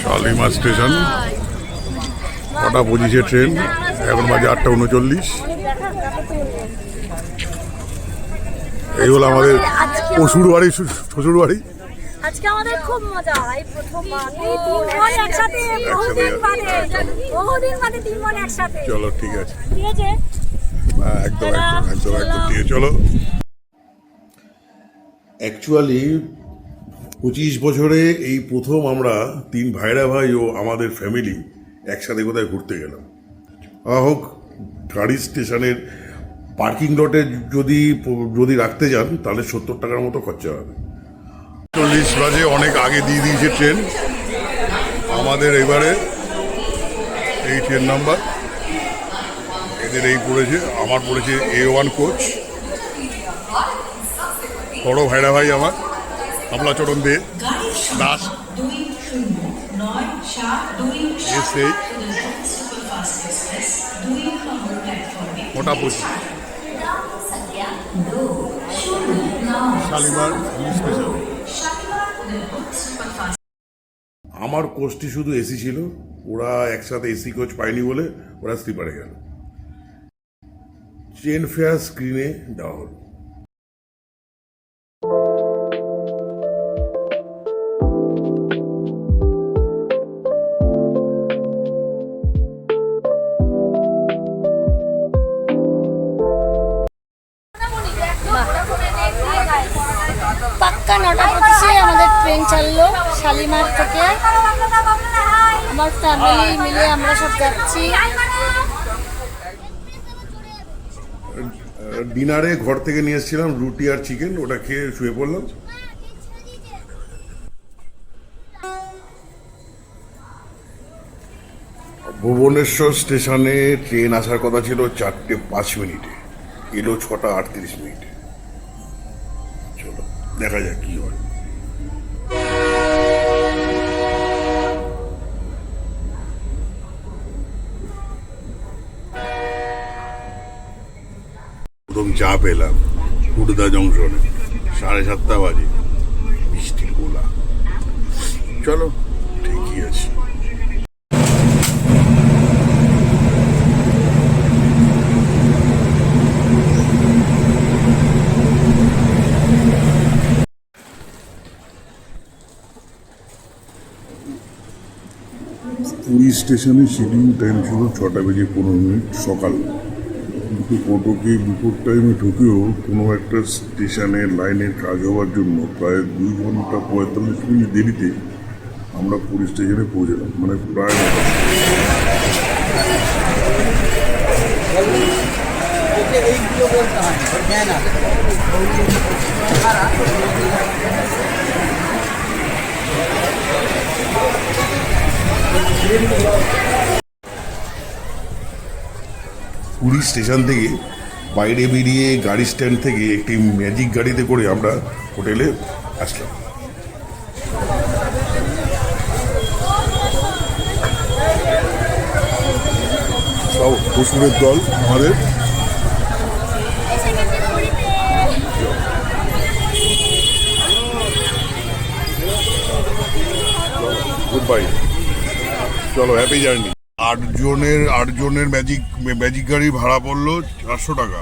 Shalimar station. কটা পঁচিশে train, এখন বাজে 8:39। এই হলো আমাদের শ্বশুর বাড়ি, শ্বশুর বাড়ি। আজকে আমাদের খুব মজা, এই প্রথমবার এই তিন বোন একসাথে, বহুদিন বাদে তিন বোন একসাথে। চলো ঠিক আছে, ঠিক আছে, একদম একদম একদম একদম ঠিক আছে, চলো। অ্যাকচুয়ালি 25 বছরে এই প্রথম আমরা তিন ভাইরা ভাই ও আমাদের ফ্যামিলি একসাথে কোথায় ঘুরতে গেলাম। হোক, গাড়ি স্টেশনের পার্কিং লটে যদি রাখতে যান তাহলে 70 টাকার মতো খরচা হবে। 40 বাজে, অনেক আগে দিয়ে দিয়েছে ট্রেন আমাদের। এবারে এই ট্রেন নাম্বার এদের এই পড়েছে, আমার পড়েছে A1 কোচ। বড় ভাইরা ভাই আমার আমলাচরণ দে দাস এসে মোটামুটি শালিমার স্পেশাল। আমার কোচটি শুধু এসি ছিল, ওরা একসাথে এসি কোচ পায়নি বলে ওরা স্লিপারে গেল। ট্রেন ফেয়ার স্ক্রিনে দেওয়া হলো। পাক্কা 9:25 আমাদের ট্রেন ছাড়লো শালিমার থেকে। আমার ফ্যামিলি মিলে আমরা সব যাচ্ছি। ডিনারে ঘর থেকে নিয়ে এসেছিলাম রুটি আর চিকেন, ওটা খেয়ে শুয়ে পড়লাম। ভুবনেশ্বর স্টেশনে ট্রেন আসার কথা ছিল 4:05, এলো 6:38। চলো দেখা যাক কি হয়। প্রথম চা পেলাম হুডদা জংশনে, 7:30 বাজে, বৃষ্টির গোলা। চলো ঠিকই আছে। পুরী স্টেশনে শিডিউল টাইম ছিল 6:15 সকাল। কিন্তু ফটোকে বিপদ টাইমে ঢুকেও কোনো একটা স্টেশনের লাইনের কাজ হওয়ার জন্য প্রায় 2 ঘন্টা 45 মিনিট দেরিতে আমরা পুরী স্টেশনে পৌঁছলাম, মানে প্রায় 9টা। পুরী স্টেশন থেকে বাইরে বেরিয়ে গাড়ি স্ট্যান্ড থেকে একটি ম্যাজিক গাড়িতে করে আমরা হোটেলে আসলাম। সব শ্বশুরের দল আমাদের। গুড বাই, চলো হ্যাপি জার্নি। 8 জনের ম্যাজিক গাড়ি ভাড়া পড়লো 400 টাকা।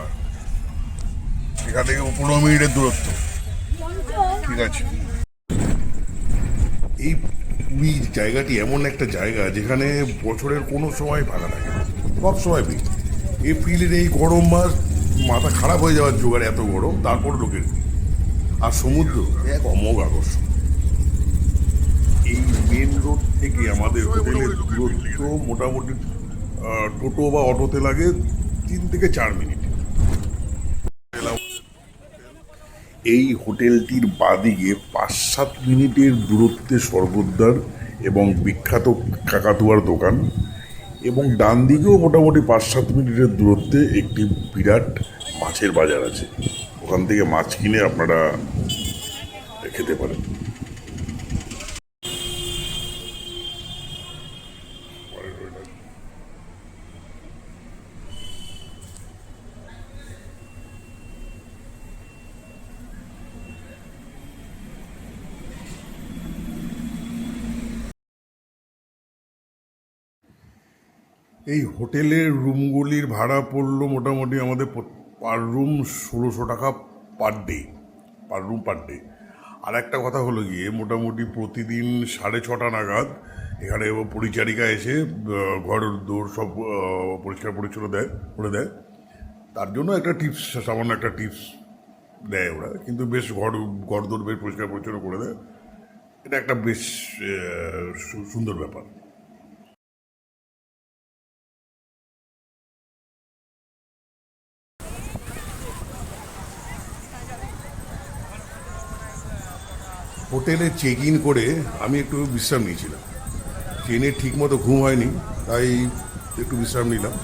এখান থেকে 15 মিনিটের দূরত্ব। ঠিক আছে, এই পুরী জায়গাটি এমন একটা জায়গা যেখানে বছরের কোনো সময় ফাঁকা থাকে না, সব সময় ভিড়। এপ্রিলের এই গরম মাস মাথা খারাপ হয়ে যাওয়ার জোগাড়, এত গরম, তারপর লোকের। আর সমুদ্র এক অমোঘ আকর্ষণ। এই মেন রোড থেকে আমাদের হোটেলের দূরত্ব মোটামুটি টোটো বা অটোতে লাগে 3 থেকে 4 মিনিট। এই হোটেলটির বাদিকে 5-7 মিনিটের দূরত্বে স্বর্গদ্বার এবং বিখ্যাত কাকাতুয়ার দোকান, এবং ডান দিকেও মোটামুটি 5-7 মিনিটের দূরত্বে একটি বিরাট মাছের বাজার আছে। ওখান থেকে মাছ কিনে আপনারা খেতে পারেন। এই হোটেলের রুমগুলির ভাড়া পড়লো মোটামুটি আমাদের পার রুম 1600 টাকা পার ডে, পার ডে। আর একটা কথা হলো গিয়ে মোটামুটি প্রতিদিন 6:30 নাগাদ এখানে পরিচারিকা এসে ঘর দৌড় সব পরিষ্কার পরিচ্ছন্ন করে দেয়। তার জন্য একটা টিপস, সামান্য একটা টিপস দেয় ওরা, কিন্তু বেশ ঘর দৌড় বেশ পরিষ্কার পরিচ্ছন্ন করে দেয়। এটা একটা বেশ সুন্দর ব্যাপার। হোটেলে চেক ইন করে আমি একটু বিশ্রাম নিয়েছিলাম। ট্রেনে ঠিক মতো ঘুম হয়নি, তাই একটু বিশ্রাম নিলাম।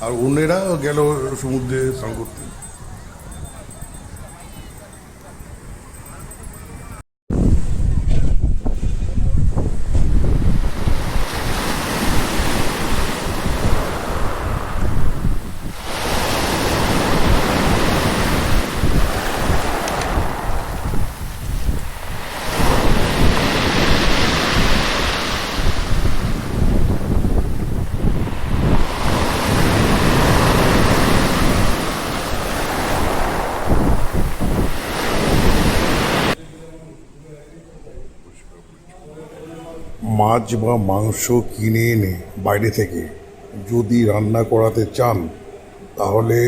আর অন্যেরা গেল সমুদ্রে স্নান করতে। মাছ বা মাংস কিনে এনে বাইরে থেকে যদি রান্না করাতে চান, তাহলে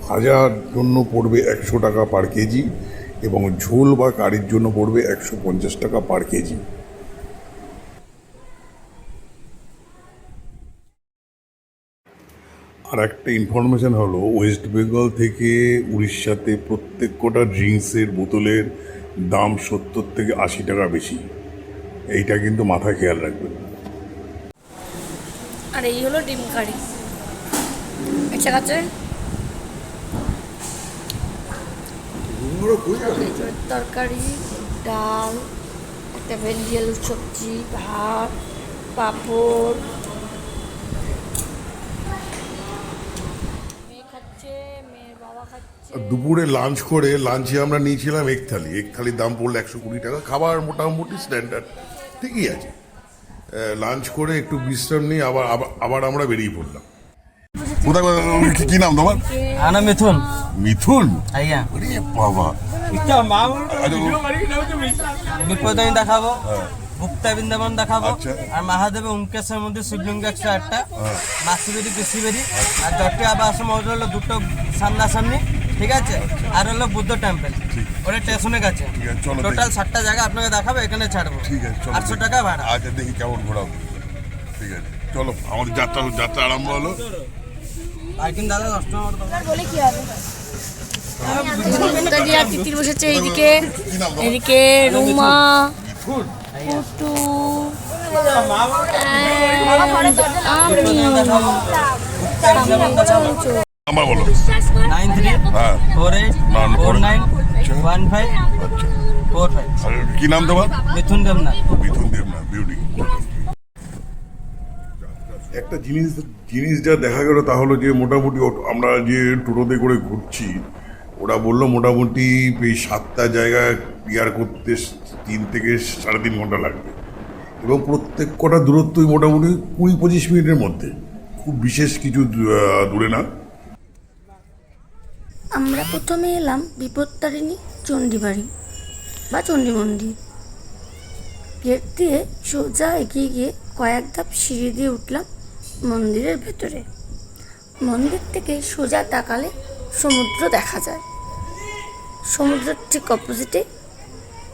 ভাজার জন্য পড়বে 100 টাকা পার কেজি এবং ঝোল বা কারির জন্য পড়বে 150 টাকা পার কেজি। আর একটা ইনফরমেশন হলো, ওয়েস্ট বেঙ্গল থেকে উড়িষ্যাতে প্রত্যেক কটা ড্রিঙ্কসের বোতলের দাম 70 থেকে 80 টাকা বেশি। এইটা কিন্তু মাথায় খেয়াল রাখবেন। আর এই হলো ডিম কারি। আচ্ছা কাছে তরকারি, ডাল, একটা ভেন্ডি আলুর সবজি, ভাত, পাঁপড়। মেয়ে খাচ্ছে, মেয়ের বাবা খাচ্ছে। দুপুরে লাঞ্চ করে লাঞ্চে আমরা নিয়েছিলাম এক থালির দাম পড়লো 120 টাকা। খাবার মোটামুটি স্ট্যান্ডার্ড ঠিকই আছে। লাঞ্চ করে একটু বিশ্রাম নিয়ে আবার আমরা বেরিয়ে পড়লাম। কোথায় কি নাম তোমার? আনা মিথুন। মিথুন? আইয়া আরে বাবা, বিপদানি দেখাবো, গুপ্তা বৃন্দাবন দেখাবো, আচ্ছা। আর মহাদেবের ওমকেশ্বর মন্দির, শিবলিঙ্গ 108টা, মাসিবেরি কৃষিবেরি, আর দশটি আবাস মহল হলো দুটো সামনাসামনি, ঠিক আছে? আর হলো বুদ্ধ টেম্পল, ওটা স্টেশনের কাছে। চলো টোটাল 7টা জায়গা আপনাকে দেখাবো, এখানে ছাড়বো। ঠিক আছে, চলো 800 টাকা ভাড়া। আচ্ছা, দেখি কেমন ঘোরাবো। ঠিক আছে, চলো আমাদের যাত্রা আরম্ভ হলো। পার্কিং দাদা 10 টাকা বলে কি হবে? তিতির বসেছে এইদিকে, এদিকে রুমা, পুটু, নাম্বার বলো। 9348491545। আর কি নাম তোমার? মিথুন দেবনাথ। মিথুন দেবনাথ, বিউটি। একটা জিনিস যা দেখা গেল তা হলো যে মোটামুটি আমরা যে টোটোতে করে ঘুরছি, ওরা বললো মোটামুটি এই 7টা জায়গায় ক্লিয়ার করতে 3 থেকে 3.5 ঘন্টা লাগবে, এবং প্রত্যেক কটা দূরত্বই মোটামুটি 20-25 মিনিটের মধ্যে, খুব বিশেষ কিছু দূরে না। আমরা প্রথমে এলাম বিপত্তারিণী চণ্ডীবাড়ি বা চণ্ডী মন্দির। গেট দিয়ে সোজা এগিয়ে গিয়ে কয়েক ধাপ সিঁড়ি দিয়ে উঠলাম মন্দিরের ভেতরে। মন্দির থেকে সোজা তাকালে সমুদ্র দেখা যায়। সমুদ্রের ঠিক অপোজিটে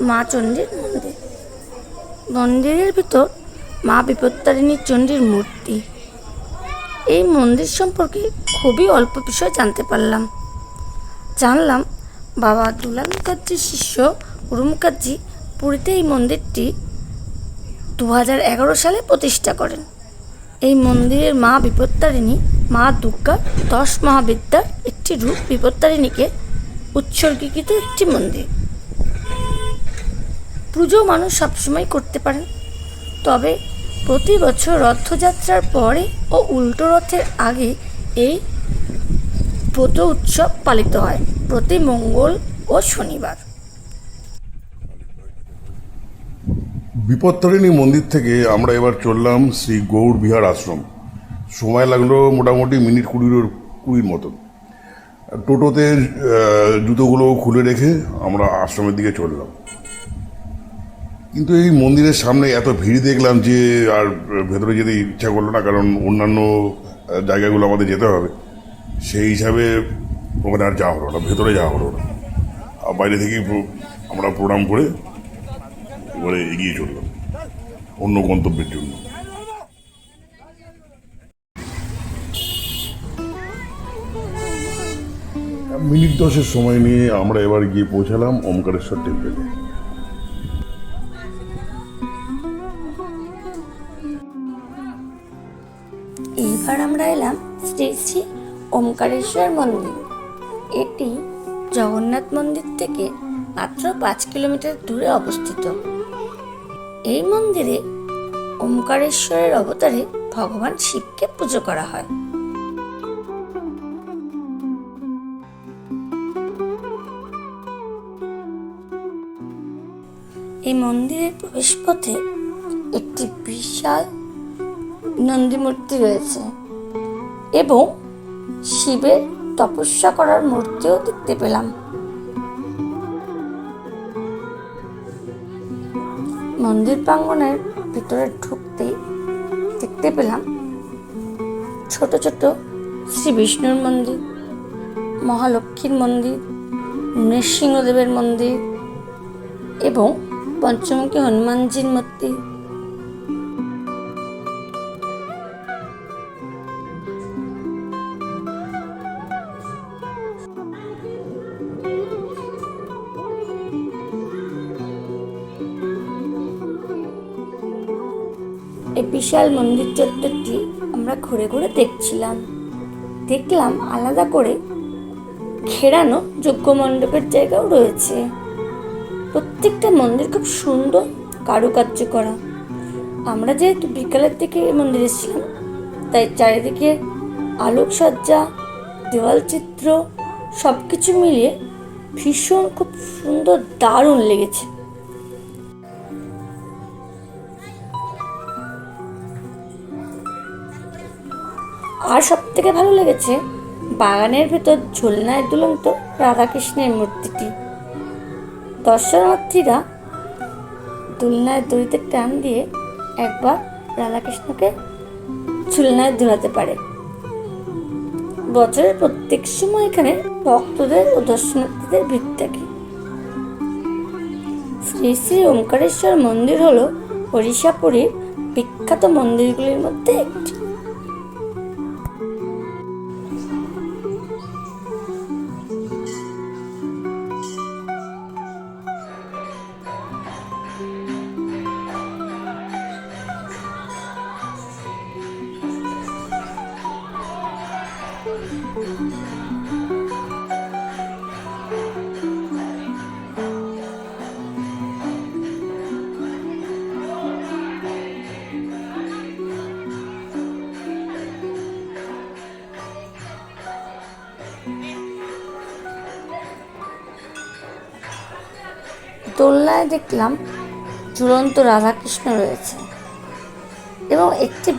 মা চণ্ডীর মন্দির। মন্দিরের ভিতর মা বিপত্তারিণী চণ্ডীর মূর্তি। এই মন্দির সম্পর্কে খুবই অল্প বিষয় জানতে পারলাম। জানলাম বাবা দুলাল মুখার্জির শিষ্য গুরু মুখার্জি পুরীতে এই মন্দিরটি 2011 সালে প্রতিষ্ঠা করেন। এই মন্দিরের মা বিপত্তারিণী মা দুর্গার 10 মহাবিদ্যার একটি রূপ বিপত্তারিণীকে উৎসর্গীকৃত একটি মন্দির। পুজো মানুষ সবসময় করতে পারেন, তবে প্রতি বছর রথযাত্রার পরে ও উল্টো রথের আগে এই ব্রত উৎসব পালিত হয় প্রতি মঙ্গল ও শনিবার। বিপত্তারিণী মন্দির থেকে আমরা এবার চললাম শ্রী গৌর বিহার আশ্রম। সময় লাগলো মোটামুটি মিনিট 20-20 মতন। টোটোতে জুতোগুলো খুলে রেখে আমরা আশ্রমের দিকে চললাম। কিন্তু এই মন্দিরের সামনে এত ভিড় দেখলাম যে আর ভেতরে যেতে ইচ্ছা করলো না, কারণ অন্যান্য জায়গাগুলো আমাদের যেতে হবে। সেই হিসাবে ওখানে আর যাওয়া হলো না, ভেতরে যাওয়া হলো না। আর বাইরে থেকেই আমরা প্রণাম করে এবারে এগিয়ে চললাম অন্য গন্তব্যের জন্য। মিনিট 10 সময় নিয়ে আমরা এবার গিয়ে পৌঁছালাম ওমকারেশ্বর টেম্পেলে। এইবার আমরা এলাম শ্রী শ্রী ওমকারেশ্বর মন্দির। এটি জগন্নাথ মন্দির থেকে মাত্র 5 কিলোমিটার দূরে অবস্থিত। এই মন্দিরে ওমকারেশ্বরের অবতারে ভগবান শিবকে পুজো করা হয়। এই মন্দিরের প্রবেশপথে একটি বিশাল নন্দী মূর্তি রয়েছে এবং শিবের তপস্যা করার মূর্তিও দেখতে পেলাম। মন্দির প্রাঙ্গণের ভিতরে ঢুকতেই দেখতে পেলাম ছোট ছোট শ্রী বিষ্ণুর মন্দির, মহালক্ষ্মীর মন্দির, নৃসিংহদেবের মন্দির এবং পঞ্চমুখী হনুমানজির মূর্তি। এই বিশাল মন্দির চত্বরটি আমরা ঘুরে ঘুরে দেখছিলাম। দেখলাম আলাদা করে ঘেরানো যজ্ঞ মণ্ডপের জায়গাও রয়েছে। প্রত্যেকটা মন্দির খুব সুন্দর কারুকার্য করা। আমরা যেহেতু বিকালের দিকে এই মন্দিরে ছিলাম, তাই চারিদিকে আলোকসজ্জা, দেওয়াল চিত্র সব কিছু মিলিয়ে ভীষণ খুব সুন্দর, দারুণ লেগেছে। আর সব থেকে ভালো লেগেছে বাগানের ভেতর ঝুলনায় দুলন্ত রাধাকৃষ্ণের মূর্তিটি। দর্শনার্থীরা দুলনায় দড়িতে টান দিয়ে একবার রাধাকৃষ্ণকে ঝুলনায় দুলাতে পারে। বছরের প্রত্যেক সময় এখানে ভক্তদের ও দর্শনার্থীদের ভিড় থাকে। শ্রী শ্রী ওমকারেশ্বর মন্দির হলো ওড়িশা পুরীর বিখ্যাত মন্দিরগুলির মধ্যে একটি। দোলনায় দেখলাম ঝুলন্ত রাধাকৃষ্ণ রয়েছে এবং একটি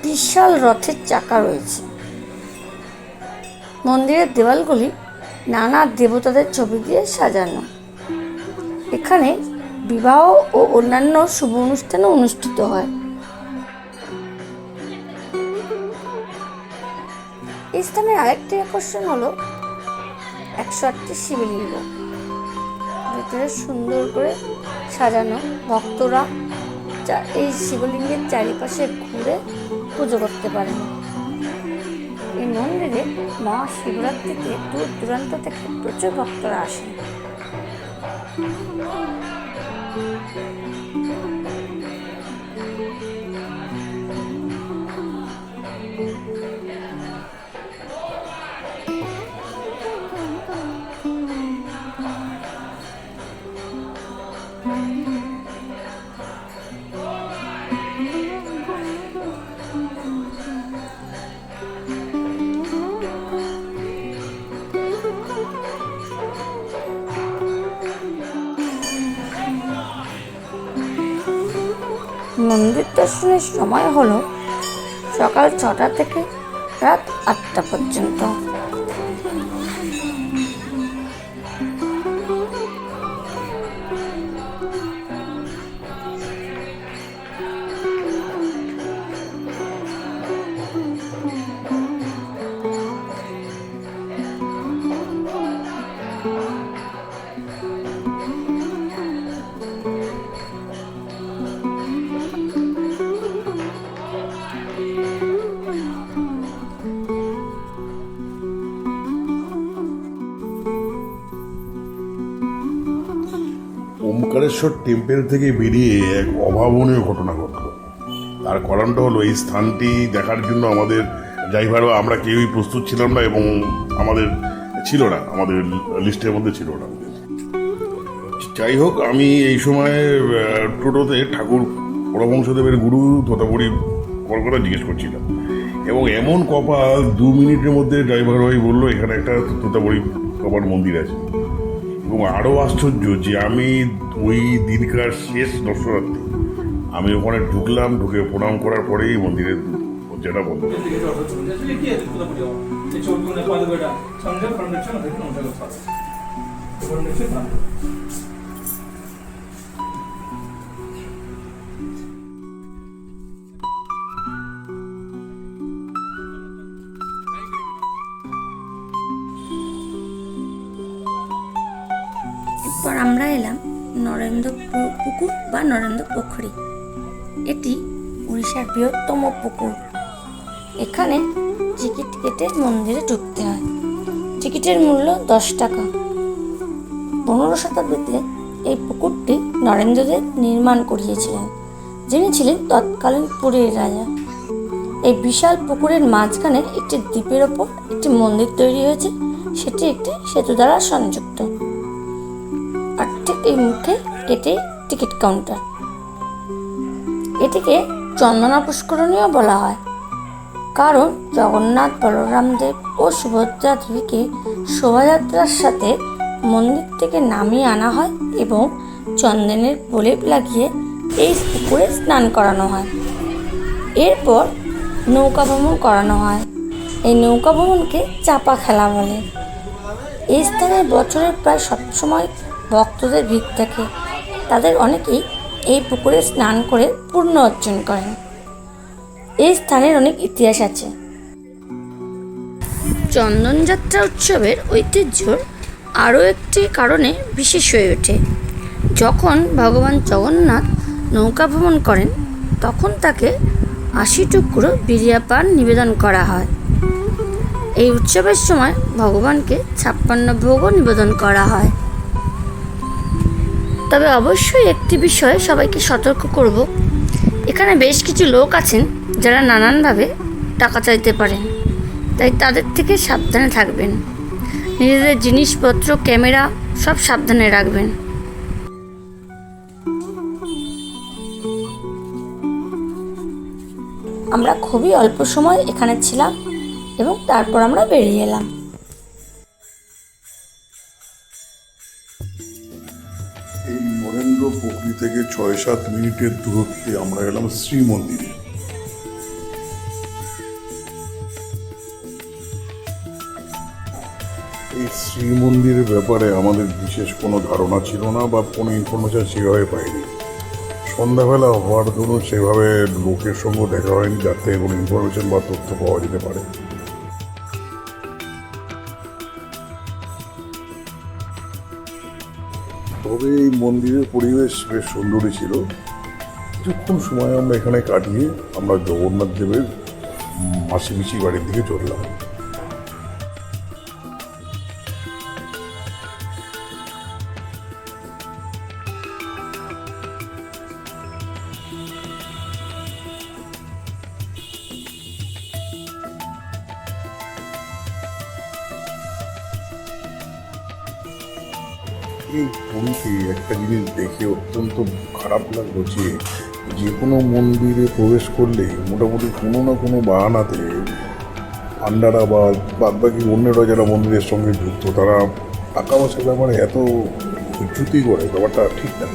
বিশাল রথের চাকা রয়েছে। মন্দিরের দেওয়ালগুলি নানা দেবতাদের ছবি দিয়ে সাজানো। এখানে বিবাহ ও অন্যান্য শুভ অনুষ্ঠানও অনুষ্ঠিত হয়। এই স্থানের আরেকটি আকর্ষণ হলো 108টি শিবলিঙ্গ। ভেতরে সুন্দর করে সাজানো। ভক্তরা এই শিবলিঙ্গের চারিপাশে ঘুরে পুজো করতে পারেন। এই মন্দিরে মহাশিবরাত্রিতে দূর দূরান্ত থেকে প্রচুর ভক্তরা আসেন। মন্দির দর্শনের সময় হলো সকাল 6টা থেকে রাত 8টা পর্যন্ত। ওমকারেশ্বর টেম্পল থেকে বেরিয়ে এক অভাবনীয় ঘটনা ঘটল। তার কারণটা হলো এই স্থানটি দেখার জন্য আমাদের ড্রাইভার বা আমরা কেউই প্রস্তুত ছিলাম না, এবং আমাদের ছিল না, আমাদের লিস্টের মধ্যে ছিল না। যাই হোক, আমি এই সময় টোটোতে ঠাকুর পরমহংসদেবের গুরু তোতাপুরি কথা জিজ্ঞেস করছিলাম, এবং এমন কপাল 2 মিনিটের মধ্যে ড্রাইভার ভাই বললো এখানে একটা তোতাপুরি বাবার মন্দির আছে। এবং আরও আশ্চর্য যে আমি ওই দিনকার শেষ দর্শনার্থী, আমি ওখানে ঢুকলাম, ঢুকে প্রণাম করার পরেই মন্দিরের দরজাটা বন্ধ। এরপর আমরা এলাম নরেন্দ্র পুকুর বা নরেন্দ্র পোখরী। এটি উড়িষ্যার বৃহত্তম পুকুর। এখানে টিকিট কেটে মন্দিরে ঢুকতে হয়। টিকিটের মূল্য 10 টাকা। 15 শতাব্দীতে এই পুকুরটি নরেন্দ্রদেব নির্মাণ করিয়েছিলেন, যিনি ছিলেন তৎকালীন পুরীর রাজা। এই বিশাল পুকুরের মাঝখানে একটি দ্বীপের ওপর একটি মন্দির তৈরি হয়েছে, সেটি একটি সেতু দ্বারা সংযুক্ত। আর ঠিক এই মুখে কেটে টিকিট কাউন্টার। এটিকে চন্দনা পুষ্করণীও বলা হয়, কারণ জগন্নাথ, বলরাম দেব ও সুভদ্রা দেবীকে শোভাযাত্রার সাথে মন্দির থেকে নামিয়ে আনা হয় এবং চন্দনের প্রলেপ লাগিয়ে এই পুকুরে স্নান করানো হয়। এরপর নৌকা ভ্রমণ করানো হয়। এই নৌকা ভ্রমণকে চাপা খেলা বলে। এই স্থানে বছরের প্রায় সবসময় ভক্তদের ভিড় থাকে। তাদের অনেকেই এই পুকুরে স্নান করে পুণ্য অর্জন করেন। এই স্থানের অনেক ইতিহাস আছে। চন্দনযাত্রা উৎসবের ঐতিহ্য আরও একটি কারণে বিশেষ হয়ে ওঠে। যখন ভগবান জগন্নাথ নৌকা ভ্রমণ করেন, তখন তাকে 80 টুকরো বিরিয়া পান নিবেদন করা হয়। এই উৎসবের সময় ভগবানকে 56 ভোগও নিবেদন করা হয়। তবে অবশ্যই একটি বিষয়ে সবাইকে সতর্ক করব, এখানে বেশ কিছু লোক আছেন যারা নানানভাবে টাকা চাইতে পারেন, তাই তাদের থেকে সাবধানে থাকবেন। নিজেদের জিনিসপত্র, ক্যামেরা সব সাবধানে রাখবেন। আমরা খুবই অল্প সময় এখানে ছিলাম এবং তারপর আমরা বেরিয়ে এলাম। এই নরেন্দ্র পোখরী থেকে 6-7 মিনিটের দূরত্বে আমরা এলাম শ্রী মন্দিরে। এই শ্রী মন্দিরের ব্যাপারে আমাদের বিশেষ কোনো ধারণা ছিল না বা কোনো ইনফরমেশন সেভাবে পাইনি। সন্ধ্যাবেলা হওয়ার জন্য সেভাবে লোকের সঙ্গে দেখা হয়নি যার থেকে কোনো ইনফরমেশন বা তথ্য পাওয়া যেতে পারে। তবে এই মন্দিরের পরিবেশ বেশ সুন্দরই ছিল। কিছুক্ষণ সময় আমরা এখানে কাটিয়ে আমরা জগন্নাথ দেবের মাসি পিসি বাড়ির দিকে চললাম। এই পুরীতে একটা জিনিস দেখে অত্যন্ত খারাপ লাগলো যে কোনো মন্দিরে প্রবেশ করলে মোটামুটি কোনো না কোনো বাহানাতে পান্ডারা বা বাদবাকি অন্যরা যারা মন্দিরের সঙ্গে যুক্ত তারা টাকা পয়সার ব্যাপারে এত উচ্চুতি করে, ব্যাপারটা ঠিক না।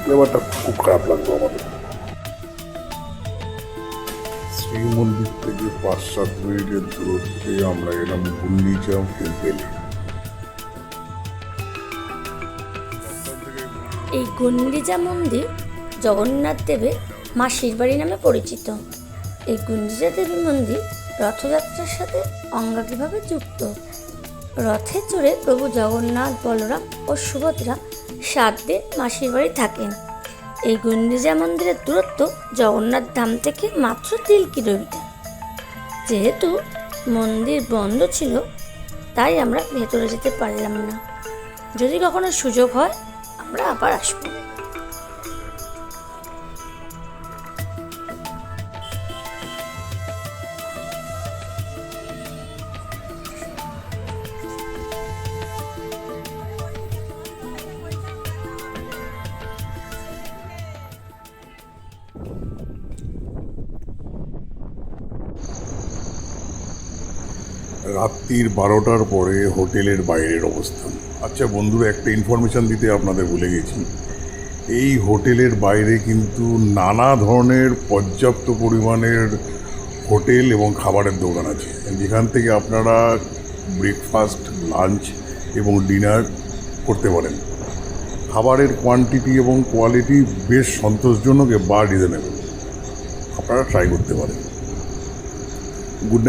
ব্যাপারটা খুব খারাপ লাগলো আমাদের। এই মন্দির থেকে 5-7 মিনিটের দূরত্বে আমরা এলাম গুন্ডিচা টেম্পেলে। এই গুন্ডিচা মন্দির জগন্নাথ দেবের মাসির বাড়ি নামে পরিচিত। এই গুন্ডিচা দেবী মন্দির রথযাত্রার সাথে অঙ্গাঙ্গিভাবে যুক্ত। রথে চড়ে প্রভু জগন্নাথ, বলরাম ও সুভদ্রা 7 দিন মাসির বাড়ি থাকেন। এই গুন্ডিচা মন্দিরের দূরত্ব জগন্নাথ ধাম থেকে মাত্র 3 কিলোমিটার। যেহেতু মন্দির বন্ধ ছিল তাই আমরা ভেতরে যেতে পারলাম না। যদি কখনো সুযোগ হয় আমরা আবার আসবো। রাত্রির 12টার পরে হোটেলের বাইরের অবস্থান। আচ্ছা বন্ধুরা, একটা ইনফরমেশন দিতে আপনাদের ভুলে গেছি। এই হোটেলের বাইরে কিন্তু নানা ধরনের পর্যাপ্ত পরিমাণের হোটেল এবং খাবারের দোকান আছে, যেখান থেকে আপনারা ব্রেকফাস্ট, লাঞ্চ এবং ডিনার করতে পারেন। খাবারের কোয়ান্টিটি এবং কোয়ালিটি বেশ সন্তোষজনক বা রিজনেবল। আপনারা ট্রাই করতে পারেন। Good night.